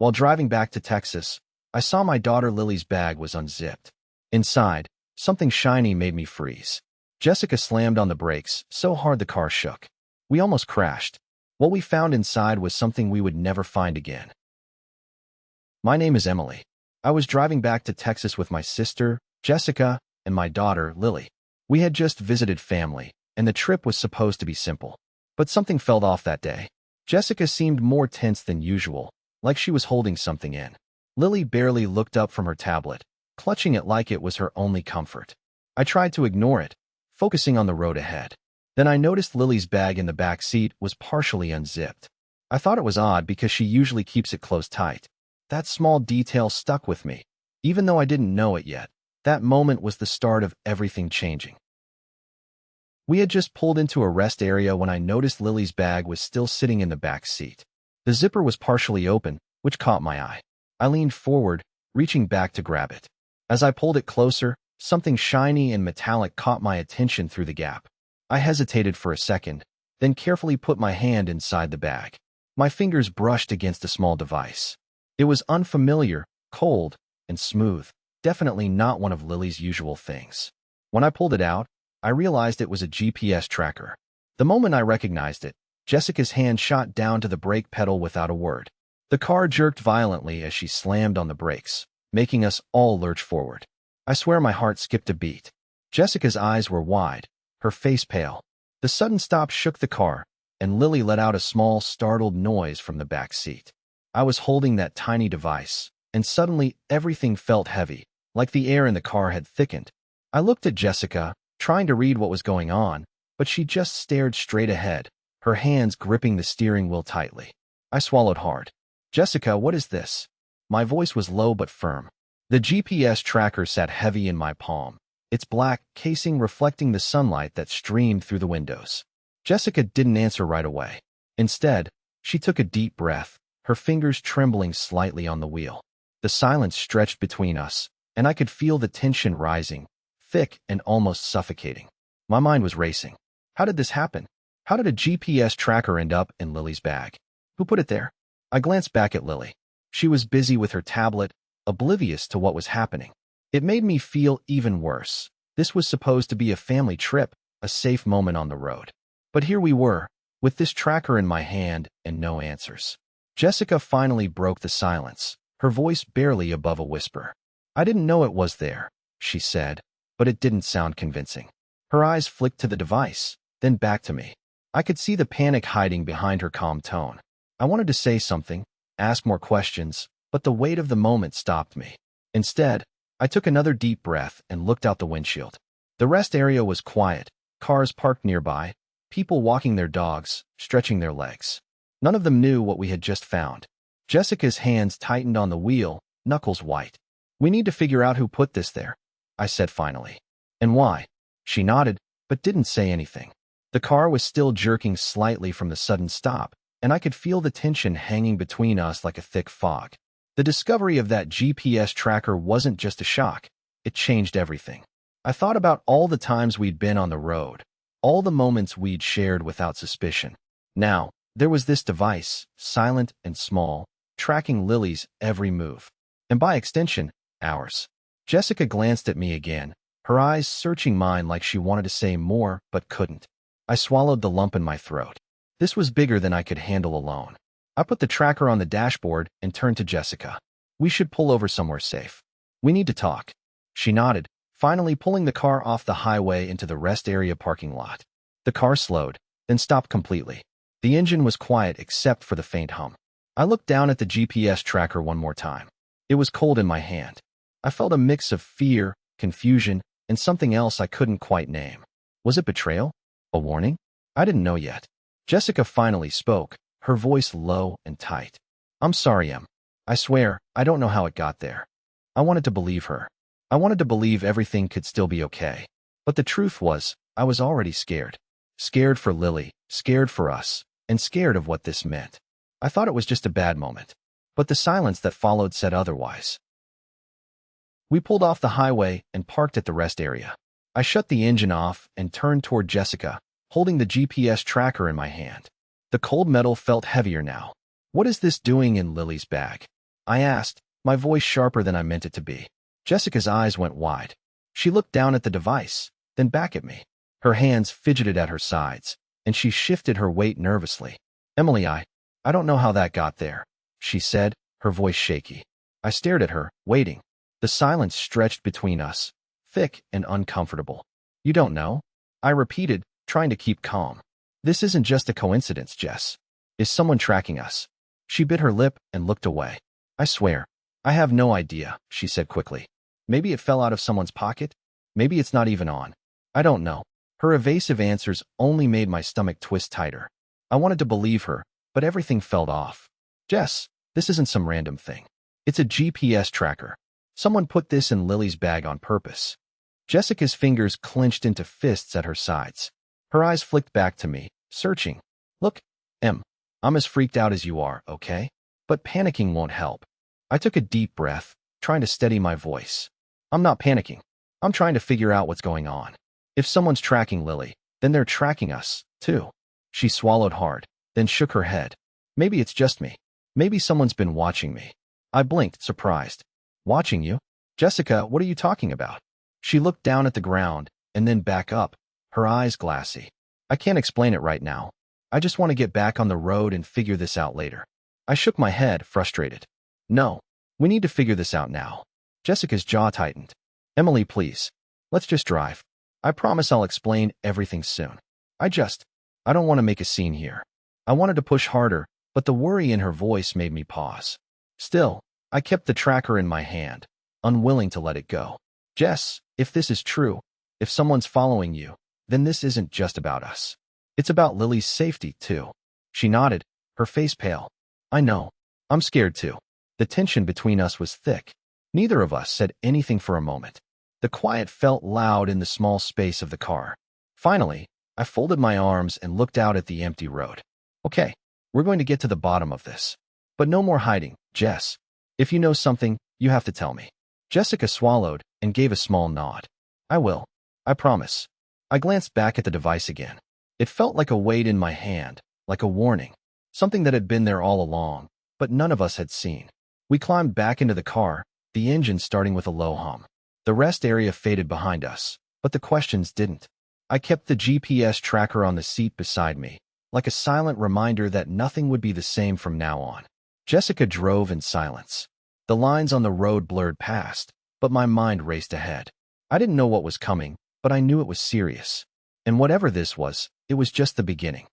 While driving back to Texas, I saw my daughter Lily's bag was unzipped. Inside, something shiny made me freeze. Jessica slammed on the brakes so hard the car shook. We almost crashed. What we found inside was something we would never find again. My name is Emily. I was driving back to Texas with my sister, Jessica, and my daughter, Lily. We had just visited family, and the trip was supposed to be simple. But something felt off that day. Jessica seemed more tense than usual, like she was holding something in. Lily barely looked up from her tablet, clutching it like it was her only comfort. I tried to ignore it, focusing on the road ahead. Then I noticed Lily's bag in the back seat was partially unzipped. I thought it was odd because she usually keeps it closed tight. That small detail stuck with me, even though I didn't know it yet. That moment was the start of everything changing. We had just pulled into a rest area when I noticed Lily's bag was still sitting in the back seat. The zipper was partially open, which caught my eye. I leaned forward, reaching back to grab it. As I pulled it closer, something shiny and metallic caught my attention through the gap. I hesitated for a second, then carefully put my hand inside the bag. My fingers brushed against a small device. It was unfamiliar, cold, and smooth, definitely not one of Lily's usual things. When I pulled it out, I realized it was a GPS tracker. The moment I recognized it, Jessica's hand shot down to the brake pedal without a word. The car jerked violently as she slammed on the brakes, making us all lurch forward. I swear my heart skipped a beat. Jessica's eyes were wide, her face pale. The sudden stop shook the car, and Lily let out a small, startled noise from the back seat. I was holding that tiny device, and suddenly everything felt heavy, like the air in the car had thickened. I looked at Jessica, trying to read what was going on, but she just stared straight ahead, her hands gripping the steering wheel tightly. I swallowed hard. "Jessica, what is this?" My voice was low but firm. The GPS tracker sat heavy in my palm, its black casing reflecting the sunlight that streamed through the windows. Jessica didn't answer right away. Instead, she took a deep breath, her fingers trembling slightly on the wheel. The silence stretched between us, and I could feel the tension rising, thick and almost suffocating. My mind was racing. How did this happen? How did a GPS tracker end up in Lily's bag? Who put it there? I glanced back at Lily. She was busy with her tablet, oblivious to what was happening. It made me feel even worse. This was supposed to be a family trip, a safe moment on the road. But here we were, with this tracker in my hand and no answers. Jessica finally broke the silence, her voice barely above a whisper. "I didn't know it was there," she said, but it didn't sound convincing. Her eyes flicked to the device, then back to me. I could see the panic hiding behind her calm tone. I wanted to say something, ask more questions, but the weight of the moment stopped me. Instead, I took another deep breath and looked out the windshield. The rest area was quiet, cars parked nearby, people walking their dogs, stretching their legs. None of them knew what we had just found. Jessica's hands tightened on the wheel, knuckles white. "We need to figure out who put this there," I said finally. "And why?" She nodded, but didn't say anything. The car was still jerking slightly from the sudden stop, and I could feel the tension hanging between us like a thick fog. The discovery of that GPS tracker wasn't just a shock. It changed everything. I thought about all the times we'd been on the road, all the moments we'd shared without suspicion. Now, there was this device, silent and small, tracking Lily's every move. And by extension, ours. Jessica glanced at me again, her eyes searching mine like she wanted to say more but couldn't. I swallowed the lump in my throat. This was bigger than I could handle alone. I put the tracker on the dashboard and turned to Jessica. "We should pull over somewhere safe. We need to talk." She nodded, finally pulling the car off the highway into the rest area parking lot. The car slowed, then stopped completely. The engine was quiet except for the faint hum. I looked down at the GPS tracker one more time. It was cold in my hand. I felt a mix of fear, confusion, and something else I couldn't quite name. Was it betrayal? A warning? I didn't know yet. Jessica finally spoke, her voice low and tight. "I'm sorry, Em. I swear, I don't know how it got there." I wanted to believe her. I wanted to believe everything could still be okay. But the truth was, I was already scared. Scared for Lily, scared for us, and scared of what this meant. I thought it was just a bad moment. But the silence that followed said otherwise. We pulled off the highway and parked at the rest area. I shut the engine off and turned toward Jessica, holding the GPS tracker in my hand. The cold metal felt heavier now. "What is this doing in Lily's bag?" I asked, my voice sharper than I meant it to be. Jessica's eyes went wide. She looked down at the device, then back at me. Her hands fidgeted at her sides, and she shifted her weight nervously. Emily, I don't know how that got there, she said, her voice shaky. I stared at her, waiting. The silence stretched between us, thick and uncomfortable. You don't know? I repeated, trying to keep calm. This isn't just a coincidence, Jess. Is someone tracking us? She bit her lip and looked away. I swear, I have no idea, she said quickly. Maybe it fell out of someone's pocket? Maybe it's not even on. I don't know. Her evasive answers only made my stomach twist tighter. I wanted to believe her, but everything felt off. Jess, this isn't some random thing. It's a GPS tracker. Someone put this in Lily's bag on purpose. Jessica's fingers clenched into fists at her sides. Her eyes flicked back to me, searching. Look, Em, I'm as freaked out as you are, okay? But panicking won't help. I took a deep breath, trying to steady my voice. I'm not panicking. I'm trying to figure out what's going on. If someone's tracking Lily, then they're tracking us, too. She swallowed hard, then shook her head. Maybe it's just me. Maybe someone's been watching me. I blinked, surprised. Watching you? Jessica, what are you talking about? She looked down at the ground, and then back up, her eyes glassy. I can't explain it right now. I just want to get back on the road and figure this out later. I shook my head, frustrated. No, we need to figure this out now. Jessica's jaw tightened. Emily, please. Let's just drive. I promise I'll explain everything soon. I don't want to make a scene here. I wanted to push harder, but the worry in her voice made me pause. Still, I kept the tracker in my hand, unwilling to let it go. Jess, if this is true, if someone's following you, then this isn't just about us. It's about Lily's safety, too. She nodded, her face pale. I know. I'm scared, too. The tension between us was thick. Neither of us said anything for a moment. The quiet felt loud in the small space of the car. Finally, I folded my arms and looked out at the empty road. Okay, we're going to get to the bottom of this. But no more hiding, Jess. If you know something, you have to tell me. Jessica swallowed and gave a small nod. I will. I promise. I glanced back at the device again. It felt like a weight in my hand, like a warning. Something that had been there all along, but none of us had seen. We climbed back into the car, the engine starting with a low hum. The rest area faded behind us, but the questions didn't. I kept the GPS tracker on the seat beside me, like a silent reminder that nothing would be the same from now on. Jessica drove in silence. The lines on the road blurred past, but my mind raced ahead. I didn't know what was coming, but I knew it was serious. And whatever this was, it was just the beginning.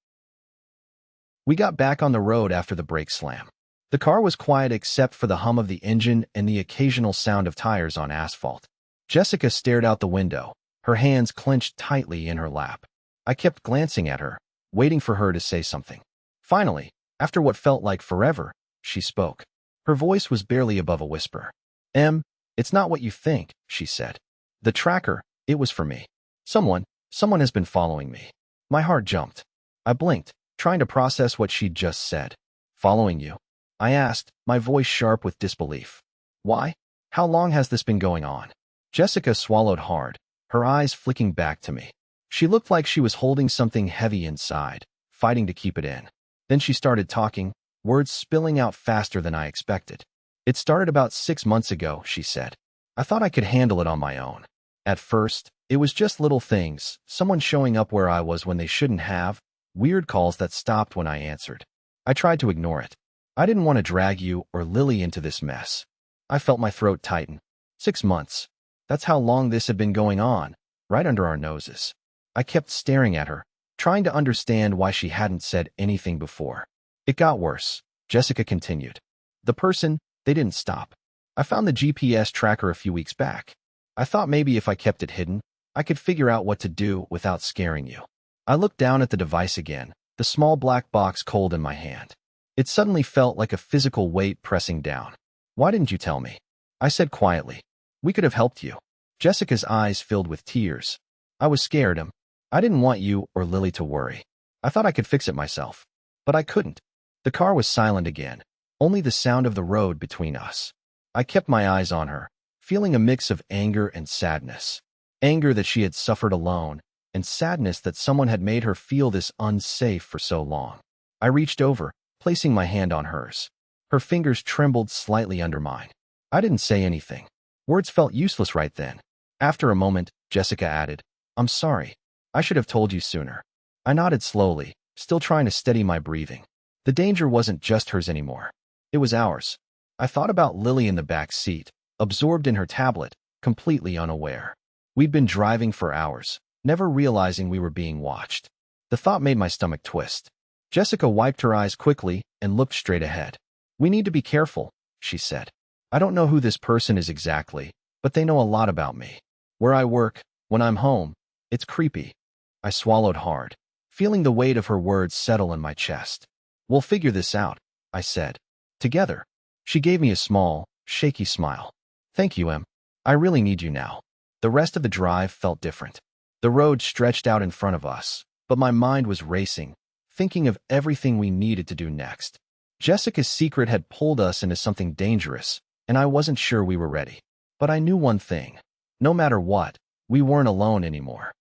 We got back on the road after the brake slam. The car was quiet except for the hum of the engine and the occasional sound of tires on asphalt. Jessica stared out the window, her hands clenched tightly in her lap. I kept glancing at her, waiting for her to say something. Finally, after what felt like forever, she spoke. Her voice was barely above a whisper. Em, it's not what you think, she said. The tracker, it was for me. Someone has been following me. My heart jumped. I blinked, trying to process what she'd just said. Following you? I asked, my voice sharp with disbelief. Why? How long has this been going on? Jessica swallowed hard, her eyes flicking back to me. She looked like she was holding something heavy inside, fighting to keep it in. Then she started talking, words spilling out faster than I expected. It started about 6 months ago, she said. I thought I could handle it on my own. At first, it was just little things, someone showing up where I was when they shouldn't have, weird calls that stopped when I answered. I tried to ignore it. I didn't want to drag you or Lily into this mess. I felt my throat tighten. 6 months. That's how long this had been going on, right under our noses. I kept staring at her, trying to understand why she hadn't said anything before. It got worse, Jessica continued. The person, they didn't stop. I found the GPS tracker a few weeks back. I thought maybe if I kept it hidden, I could figure out what to do without scaring you. I looked down at the device again, the small black box cold in my hand. It suddenly felt like a physical weight pressing down. Why didn't you tell me? I said quietly. We could have helped you. Jessica's eyes filled with tears. I was scared, Em. I didn't want you or Lily to worry. I thought I could fix it myself. But I couldn't. The car was silent again, only the sound of the road between us. I kept my eyes on her, feeling a mix of anger and sadness. Anger that she had suffered alone, and sadness that someone had made her feel this unsafe for so long. I reached over, placing my hand on hers. Her fingers trembled slightly under mine. I didn't say anything. Words felt useless right then. After a moment, Jessica added, "I'm sorry. I should have told you sooner." I nodded slowly, still trying to steady my breathing. The danger wasn't just hers anymore. It was ours. I thought about Lily in the back seat, absorbed in her tablet, completely unaware. We'd been driving for hours, never realizing we were being watched. The thought made my stomach twist. Jessica wiped her eyes quickly and looked straight ahead. "We need to be careful," she said. "I don't know who this person is exactly, but they know a lot about me. Where I work, when I'm home, it's creepy." I swallowed hard, feeling the weight of her words settle in my chest. "We'll figure this out," I said. "Together." She gave me a small, shaky smile. "Thank you, Em. I really need you now." The rest of the drive felt different. The road stretched out in front of us, but my mind was racing, thinking of everything we needed to do next. Jessica's secret had pulled us into something dangerous, and I wasn't sure we were ready. But I knew one thing. No matter what, we weren't alone anymore.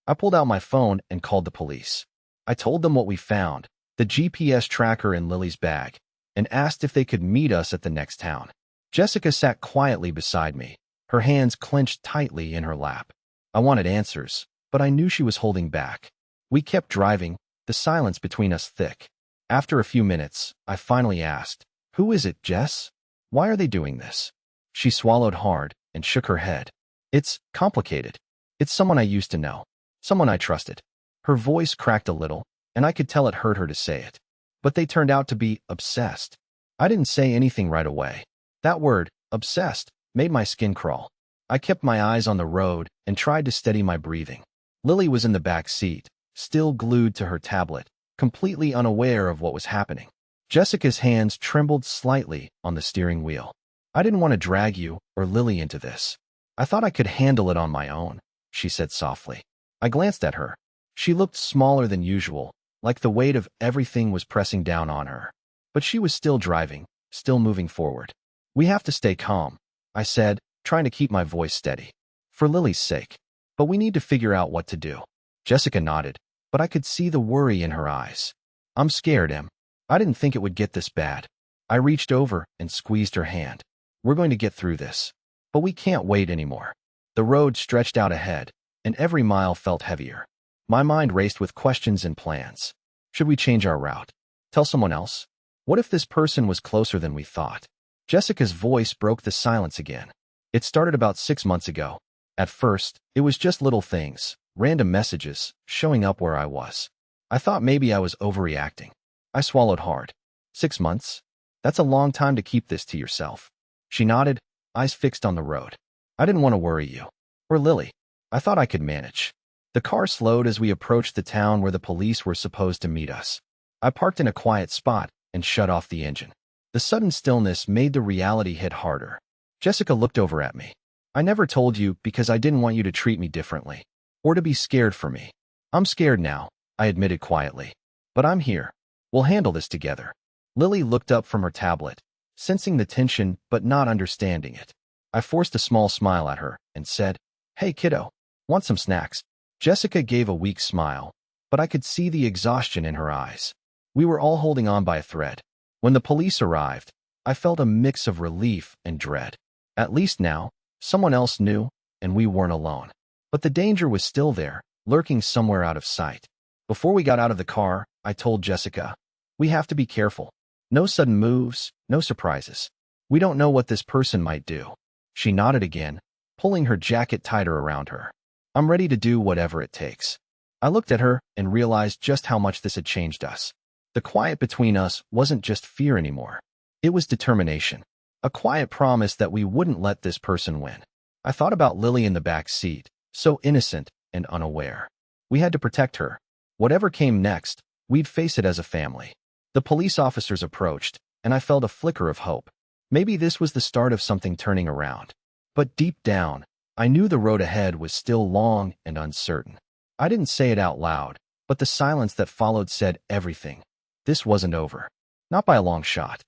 I pulled out my phone and called the police. I told them what we found, the GPS tracker in Lily's bag, and asked if they could meet us at the next town. Jessica sat quietly beside me, her hands clenched tightly in her lap. I wanted answers, but I knew she was holding back. We kept driving, the silence between us thick. After a few minutes, I finally asked, "Who is it, Jess? Why are they doing this?" She swallowed hard and shook her head. "It's complicated. It's someone I used to know. Someone I trusted." Her voice cracked a little, and I could tell it hurt her to say it. But they turned out to be obsessed. I didn't say anything right away. That word, obsessed, made my skin crawl. I kept my eyes on the road and tried to steady my breathing. Lily was in the back seat, still glued to her tablet, completely unaware of what was happening. Jessica's hands trembled slightly on the steering wheel. "I didn't want to drag you or Lily into this. I thought I could handle it on my own," she said softly. I glanced at her. She looked smaller than usual, like the weight of everything was pressing down on her. But she was still driving, still moving forward. "We have to stay calm," I said, trying to keep my voice steady. "For Lily's sake. But we need to figure out what to do." Jessica nodded, but I could see the worry in her eyes. "I'm scared, Em. I didn't think it would get this bad." I reached over and squeezed her hand. "We're going to get through this. But we can't wait anymore." The road stretched out ahead, and every mile felt heavier. My mind raced with questions and plans. Should we change our route? Tell someone else? What if this person was closer than we thought? Jessica's voice broke the silence again. "It started about 6 months ago. At first, it was just little things, random messages, showing up where I was. I thought maybe I was overreacting." I swallowed hard. 6 months? That's a long time to keep this to yourself." She nodded, eyes fixed on the road. "I didn't want to worry you. Or Lily. I thought I could manage." The car slowed as we approached the town where the police were supposed to meet us. I parked in a quiet spot and shut off the engine. The sudden stillness made the reality hit harder. Jessica looked over at me. "I never told you because I didn't want you to treat me differently. Or to be scared for me. I'm scared now," I admitted quietly. "But I'm here. We'll handle this together." Lily looked up from her tablet, sensing the tension but not understanding it. I forced a small smile at her and said, "Hey, kiddo, want some snacks?" Jessica gave a weak smile, but I could see the exhaustion in her eyes. We were all holding on by a thread. When the police arrived, I felt a mix of relief and dread. At least now, someone else knew, and we weren't alone. But the danger was still there, lurking somewhere out of sight. Before we got out of the car, I told Jessica, "We have to be careful. No sudden moves, no surprises. We don't know what this person might do." She nodded again, pulling her jacket tighter around her. "I'm ready to do whatever it takes." I looked at her and realized just how much this had changed us. The quiet between us wasn't just fear anymore. It was determination. A quiet promise that we wouldn't let this person win. I thought about Lily in the back seat, so innocent and unaware. We had to protect her. Whatever came next, we'd face it as a family. The police officers approached, and I felt a flicker of hope. Maybe this was the start of something turning around. But deep down, I knew the road ahead was still long and uncertain. I didn't say it out loud, but the silence that followed said everything. This wasn't over. Not by a long shot.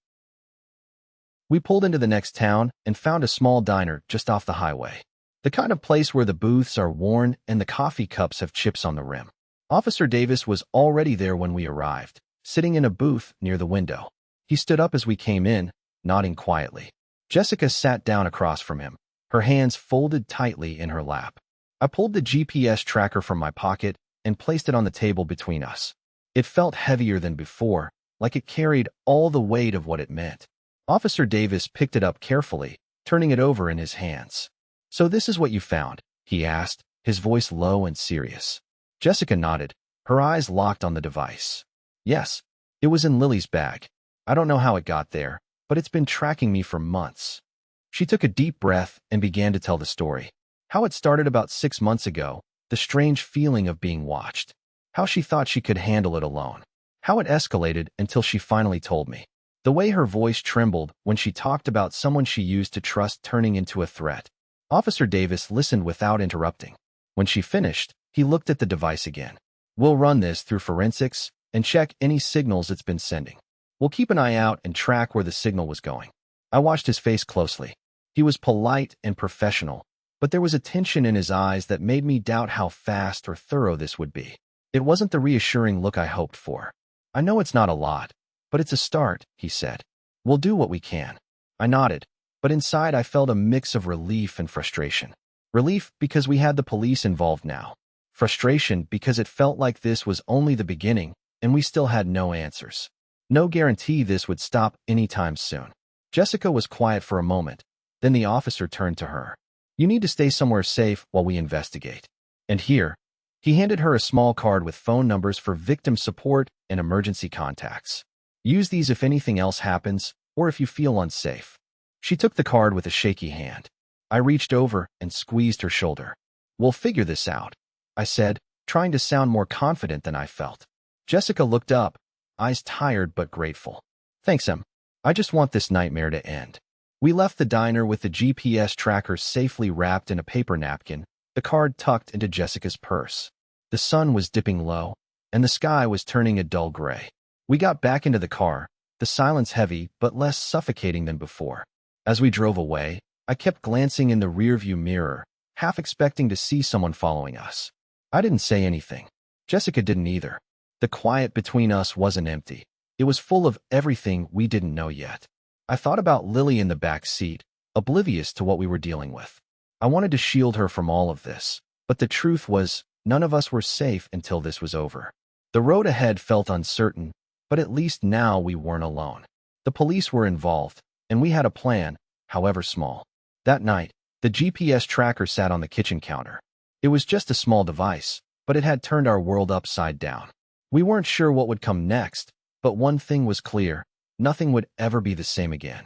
We pulled into the next town and found a small diner just off the highway. The kind of place where the booths are worn and the coffee cups have chips on the rim. Officer Davis was already there when we arrived, sitting in a booth near the window. He stood up as we came in, nodding quietly. Jessica sat down across from him, her hands folded tightly in her lap. I pulled the GPS tracker from my pocket and placed it on the table between us. It felt heavier than before, like it carried all the weight of what it meant. Officer Davis picked it up carefully, turning it over in his hands. "So this is what you found?" he asked, his voice low and serious. Jessica nodded, her eyes locked on the device. "Yes, it was in Lily's bag. I don't know how it got there, but it's been tracking me for months." She took a deep breath and began to tell the story. How it started about 6 months ago, the strange feeling of being watched. How she thought she could handle it alone. How it escalated until she finally told me. The way her voice trembled when she talked about someone she used to trust turning into a threat. Officer Davis listened without interrupting. When she finished, he looked at the device again. "We'll run this through forensics and check any signals it's been sending. We'll keep an eye out and track where the signal was going." I watched his face closely. He was polite and professional, but there was a tension in his eyes that made me doubt how fast or thorough this would be. It wasn't the reassuring look I hoped for. "I know it's not a lot, but it's a start," he said. "We'll do what we can." I nodded, but inside I felt a mix of relief and frustration. Relief because we had the police involved now. Frustration because it felt like this was only the beginning and we still had no answers. No guarantee this would stop anytime soon. Jessica was quiet for a moment. Then the officer turned to her. "You need to stay somewhere safe while we investigate. And here," he handed her a small card with phone numbers for victim support and emergency contacts. "Use these if anything else happens or if you feel unsafe." She took the card with a shaky hand. I reached over and squeezed her shoulder. "We'll figure this out," I said, trying to sound more confident than I felt. Jessica looked up, eyes tired but grateful. "Thanks, Em. I just want this nightmare to end." We left the diner with the GPS tracker safely wrapped in a paper napkin, the card tucked into Jessica's purse. The sun was dipping low, and the sky was turning a dull gray. We got back into the car, the silence heavy but less suffocating than before. As we drove away, I kept glancing in the rearview mirror, half expecting to see someone following us. I didn't say anything. Jessica didn't either. The quiet between us wasn't empty. It was full of everything we didn't know yet. I thought about Lily in the back seat, oblivious to what we were dealing with. I wanted to shield her from all of this, but the truth was, none of us were safe until this was over. The road ahead felt uncertain, but at least now we weren't alone. The police were involved, and we had a plan, however small. That night, the GPS tracker sat on the kitchen counter. It was just a small device, but it had turned our world upside down. We weren't sure what would come next, but one thing was clear: nothing would ever be the same again.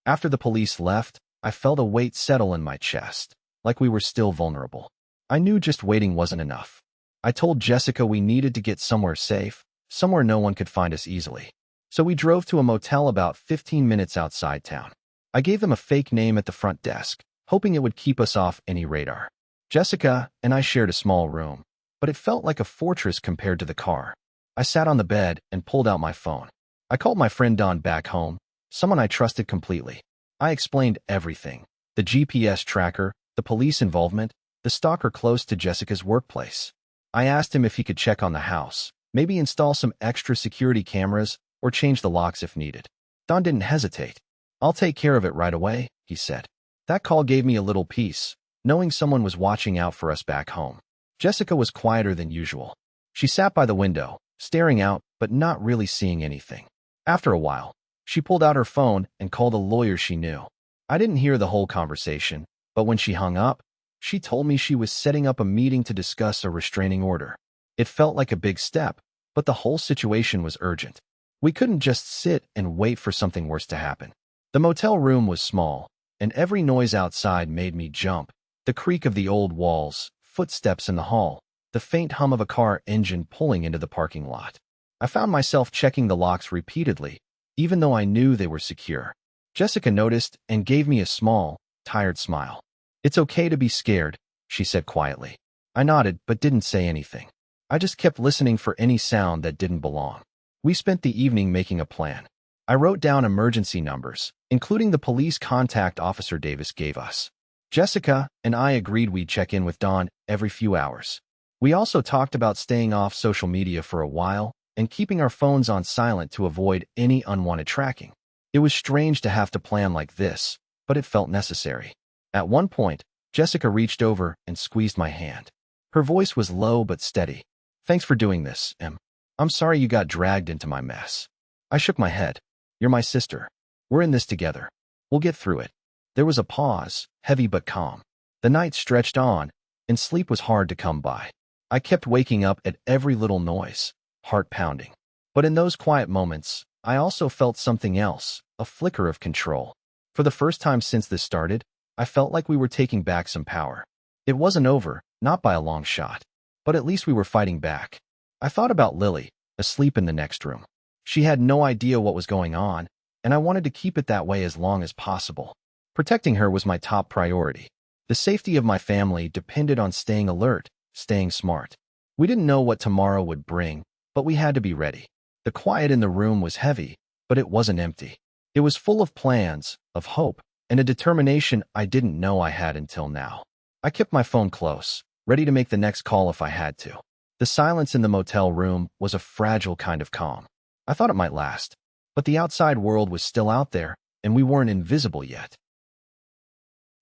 After the police left, I felt a weight settle in my chest, like we were still vulnerable. I knew just waiting wasn't enough. I told Jessica we needed to get somewhere safe, somewhere no one could find us easily. So we drove to a motel about 15 minutes outside town. I gave them a fake name at the front desk, hoping it would keep us off any radar. Jessica and I shared a small room, but it felt like a fortress compared to the car. I sat on the bed and pulled out my phone. I called my friend Don back home, someone I trusted completely. I explained everything: the GPS tracker, the police involvement, the stalker close to Jessica's workplace. I asked him if he could check on the house, maybe install some extra security cameras or change the locks if needed. Don didn't hesitate. "I'll take care of it right away," he said. That call gave me a little peace, knowing someone was watching out for us back home. Jessica was quieter than usual. She sat by the window, staring out but not really seeing anything. After a while, she pulled out her phone and called a lawyer she knew. I didn't hear the whole conversation, but when she hung up, she told me she was setting up a meeting to discuss a restraining order. It felt like a big step, but the whole situation was urgent. We couldn't just sit and wait for something worse to happen. The motel room was small, and every noise outside made me jump. The creak of the old walls, footsteps in the hall, the faint hum of a car engine pulling into the parking lot. I found myself checking the locks repeatedly, even though I knew they were secure. Jessica noticed and gave me a small, tired smile. "It's okay to be scared," she said quietly. I nodded but didn't say anything. I just kept listening for any sound that didn't belong. We spent the evening making a plan. I wrote down emergency numbers, including the police contact Officer Davis gave us. Jessica and I agreed we'd check in with Dawn every few hours. We also talked about staying off social media for a while, and keeping our phones on silent to avoid any unwanted tracking. It was strange to have to plan like this, but it felt necessary. At one point, Jessica reached over and squeezed my hand. Her voice was low but steady. "Thanks for doing this, Em. I'm sorry you got dragged into my mess." I shook my head. "You're my sister. We're in this together. We'll get through it." There was a pause, heavy but calm. The night stretched on, and sleep was hard to come by. I kept waking up at every little noise, heart pounding. But in those quiet moments, I also felt something else, a flicker of control. For the first time since this started, I felt like we were taking back some power. It wasn't over, not by a long shot. But at least we were fighting back. I thought about Lily, asleep in the next room. She had no idea what was going on, and I wanted to keep it that way as long as possible. Protecting her was my top priority. The safety of my family depended on staying alert, staying smart. We didn't know what tomorrow would bring, but we had to be ready. The quiet in the room was heavy, but it wasn't empty. It was full of plans, of hope, and a determination I didn't know I had until now. I kept my phone close, ready to make the next call if I had to. The silence in the motel room was a fragile kind of calm. I thought it might last, but the outside world was still out there, and we weren't invisible yet.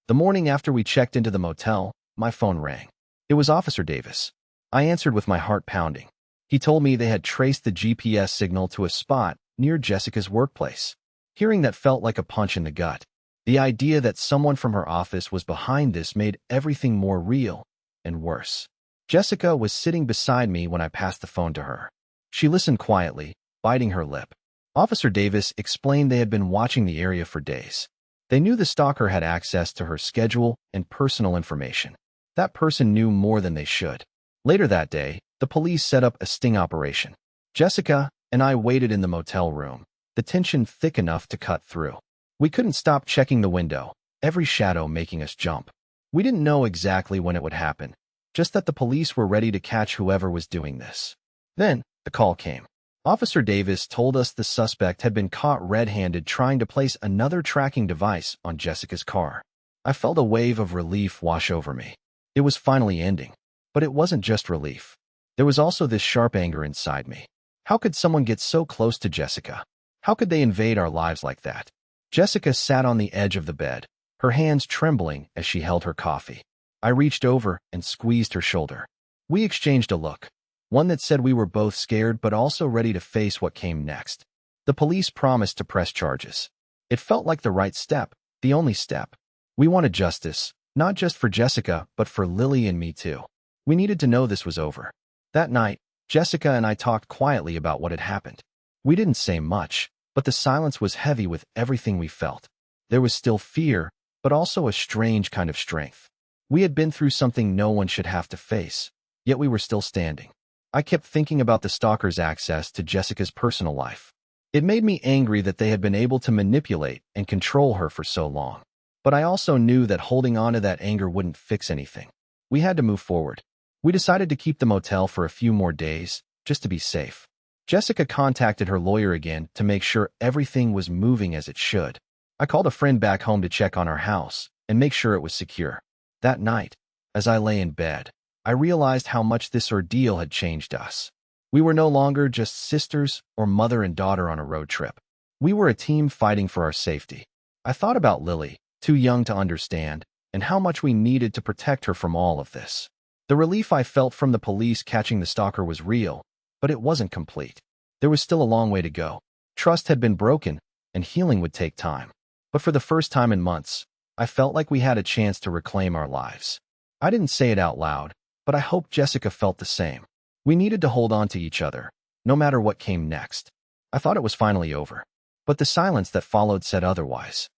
The morning after we checked into the motel, my phone rang. It was Officer Davis. I answered with my heart pounding. He told me they had traced the GPS signal to a spot near Jessica's workplace. Hearing that felt like a punch in the gut. The idea that someone from her office was behind this made everything more real and worse. Jessica was sitting beside me when I passed the phone to her. She listened quietly, biting her lip. Officer Davis explained they had been watching the area for days. They knew the stalker had access to her schedule and personal information. That person knew more than they should. Later that day, the police set up a sting operation. Jessica and I waited in the motel room, the tension thick enough to cut through. We couldn't stop checking the window, every shadow making us jump. We didn't know exactly when it would happen, just that the police were ready to catch whoever was doing this. Then, the call came. Officer Davis told us the suspect had been caught red-handed trying to place another tracking device on Jessica's car. I felt a wave of relief wash over me. It was finally ending. But it wasn't just relief. There was also this sharp anger inside me. How could someone get so close to Jessica? How could they invade our lives like that? Jessica sat on the edge of the bed, her hands trembling as she held her coffee. I reached over and squeezed her shoulder. We exchanged a look. One that said we were both scared but also ready to face what came next. The police promised to press charges. It felt like the right step, the only step. We wanted justice, not just for Jessica, but for Lily and me too. We needed to know this was over. That night, Jessica and I talked quietly about what had happened. We didn't say much, but the silence was heavy with everything we felt. There was still fear, but also a strange kind of strength. We had been through something no one should have to face, yet we were still standing. I kept thinking about the stalker's access to Jessica's personal life. It made me angry that they had been able to manipulate and control her for so long. But I also knew that holding on to that anger wouldn't fix anything. We had to move forward. We decided to keep the motel for a few more days, just to be safe. Jessica contacted her lawyer again to make sure everything was moving as it should. I called a friend back home to check on our house and make sure it was secure. That night, as I lay in bed, I realized how much this ordeal had changed us. We were no longer just sisters or mother and daughter on a road trip. We were a team fighting for our safety. I thought about Lily, too young to understand, and how much we needed to protect her from all of this. The relief I felt from the police catching the stalker was real, but it wasn't complete. There was still a long way to go. Trust had been broken, and healing would take time. But for the first time in months, I felt like we had a chance to reclaim our lives. I didn't say it out loud, but I hoped Jessica felt the same. We needed to hold on to each other, no matter what came next. I thought it was finally over, but the silence that followed said otherwise.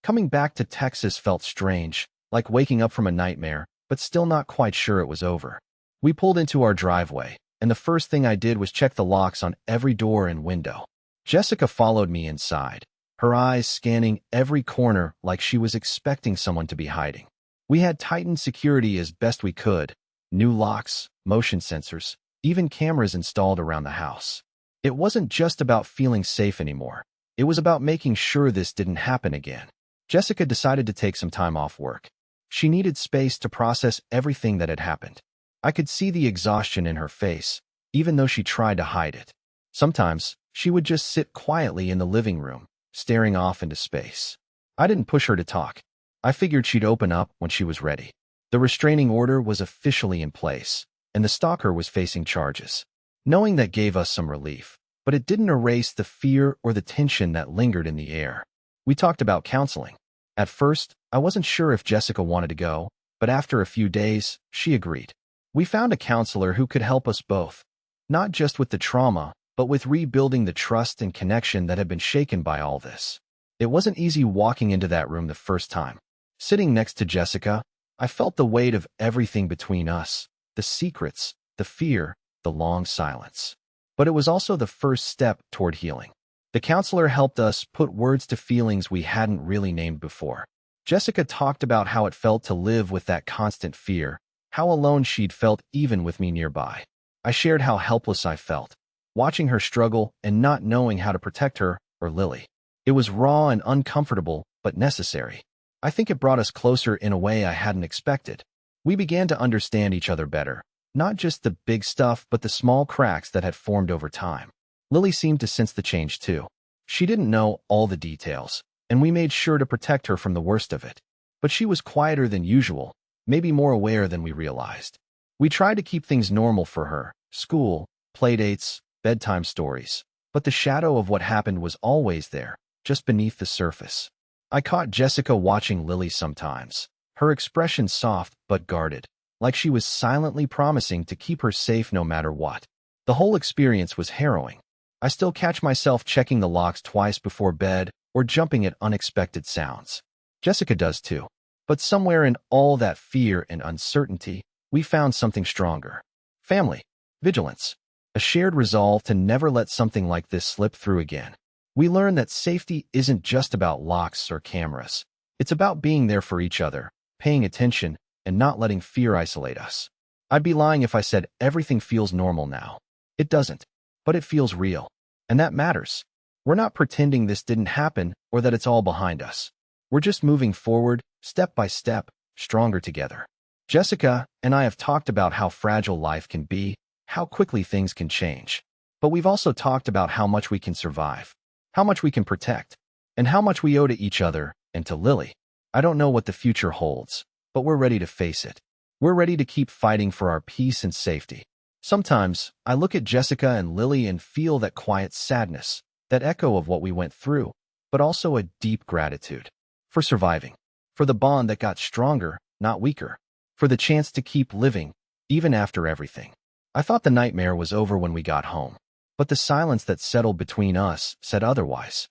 Coming back to Texas felt strange, like waking up from a nightmare, but still not quite sure it was over. We pulled into our driveway, and the first thing I did was check the locks on every door and window. Jessica followed me inside, her eyes scanning every corner like she was expecting someone to be hiding. We had tightened security as best we could, new locks, motion sensors, even cameras installed around the house. It wasn't just about feeling safe anymore. It was about making sure this didn't happen again. Jessica decided to take some time off work. She needed space to process everything that had happened. I could see the exhaustion in her face, even though she tried to hide it. Sometimes, she would just sit quietly in the living room, staring off into space. I didn't push her to talk. I figured she'd open up when she was ready. The restraining order was officially in place, and the stalker was facing charges. Knowing that gave us some relief, but it didn't erase the fear or the tension that lingered in the air. We talked about counseling. At first, I wasn't sure if Jessica wanted to go, but after a few days, she agreed. We found a counselor who could help us both, not just with the trauma, but with rebuilding the trust and connection that had been shaken by all this. It wasn't easy walking into that room the first time. Sitting next to Jessica, I felt the weight of everything between us, the secrets, the fear, the long silence. But it was also the first step toward healing. The counselor helped us put words to feelings we hadn't really named before. Jessica talked about how it felt to live with that constant fear, how alone she'd felt even with me nearby. I shared how helpless I felt, watching her struggle and not knowing how to protect her or Lily. It was raw and uncomfortable, but necessary. I think it brought us closer in a way I hadn't expected. We began to understand each other better, not just the big stuff but the small cracks that had formed over time. Lily seemed to sense the change too. She didn't know all the details, and we made sure to protect her from the worst of it. But she was quieter than usual, maybe more aware than we realized. We tried to keep things normal for her, school, playdates, bedtime stories. But the shadow of what happened was always there, just beneath the surface. I caught Jessica watching Lily sometimes, her expression soft but guarded, like she was silently promising to keep her safe no matter what. The whole experience was harrowing. I still catch myself checking the locks twice before bed or jumping at unexpected sounds. Jessica does too. But somewhere in all that fear and uncertainty, we found something stronger. Family. Vigilance. A shared resolve to never let something like this slip through again. We learned that safety isn't just about locks or cameras. It's about being there for each other, paying attention, and not letting fear isolate us. I'd be lying if I said everything feels normal now. It doesn't, but it feels real. And that matters. We're not pretending this didn't happen or that it's all behind us. We're just moving forward, step by step, stronger together. Jessica and I have talked about how fragile life can be, how quickly things can change. But we've also talked about how much we can survive, how much we can protect, and how much we owe to each other and to Lily. I don't know what the future holds, but we're ready to face it. We're ready to keep fighting for our peace and safety. Sometimes, I look at Jessica and Lily and feel that quiet sadness, that echo of what we went through, but also a deep gratitude. For surviving. For the bond that got stronger, not weaker. For the chance to keep living, even after everything. I thought the nightmare was over when we got home, but the silence that settled between us said otherwise.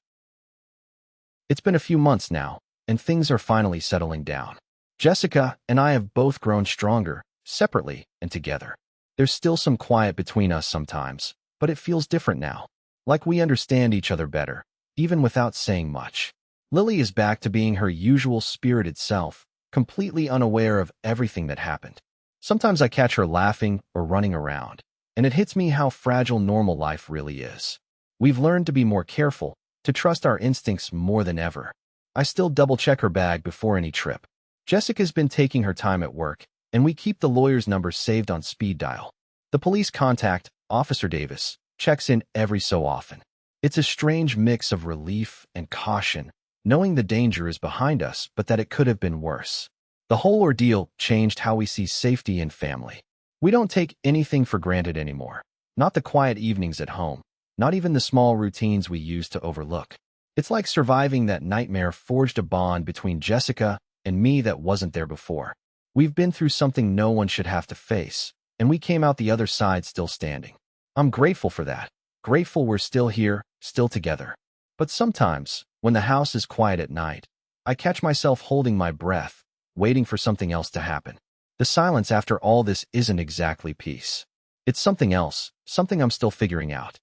It's been a few months now, and things are finally settling down. Jessica and I have both grown stronger, separately and together. There's still some quiet between us sometimes, but it feels different now. Like we understand each other better, even without saying much. Lily is back to being her usual spirited self, completely unaware of everything that happened. Sometimes I catch her laughing or running around, and it hits me how fragile normal life really is. We've learned to be more careful, to trust our instincts more than ever. I still double-check her bag before any trip. Jessica's been taking her time at work, and we keep the lawyer's number saved on speed dial. The police contact, Officer Davis, checks in every so often. It's a strange mix of relief and caution, knowing the danger is behind us but that it could have been worse. The whole ordeal changed how we see safety and family. We don't take anything for granted anymore. Not the quiet evenings at home, not even the small routines we used to overlook. It's like surviving that nightmare forged a bond between Jessica and me that wasn't there before. We've been through something no one should have to face, and we came out the other side still standing. I'm grateful for that. Grateful we're still here, still together. But sometimes, when the house is quiet at night, I catch myself holding my breath, waiting for something else to happen. The silence after all this isn't exactly peace. It's something else, something I'm still figuring out.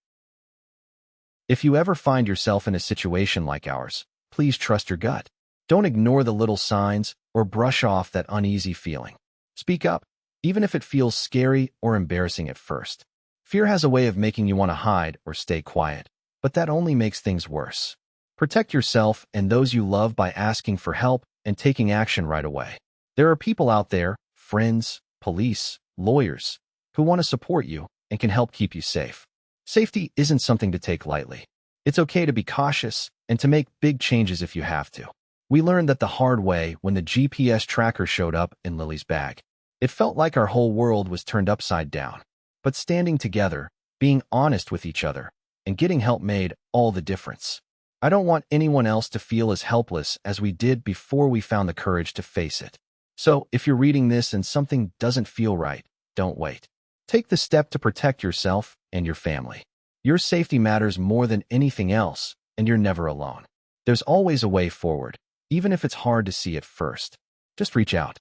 If you ever find yourself in a situation like ours, please trust your gut. Don't ignore the little signs or brush off that uneasy feeling. Speak up, even if it feels scary or embarrassing at first. Fear has a way of making you want to hide or stay quiet, but that only makes things worse. Protect yourself and those you love by asking for help and taking action right away. There are people out there, friends, police, lawyers, who want to support you, and can help keep you safe. Safety isn't something to take lightly. It's okay to be cautious and to make big changes if you have to. We learned that the hard way when the GPS tracker showed up in Lily's bag. It felt like our whole world was turned upside down. But standing together, being honest with each other, and getting help made all the difference. I don't want anyone else to feel as helpless as we did before we found the courage to face it. So, if you're reading this and something doesn't feel right, don't wait. Take the step to protect yourself and your family. Your safety matters more than anything else, and you're never alone. There's always a way forward, even if it's hard to see at first. Just reach out.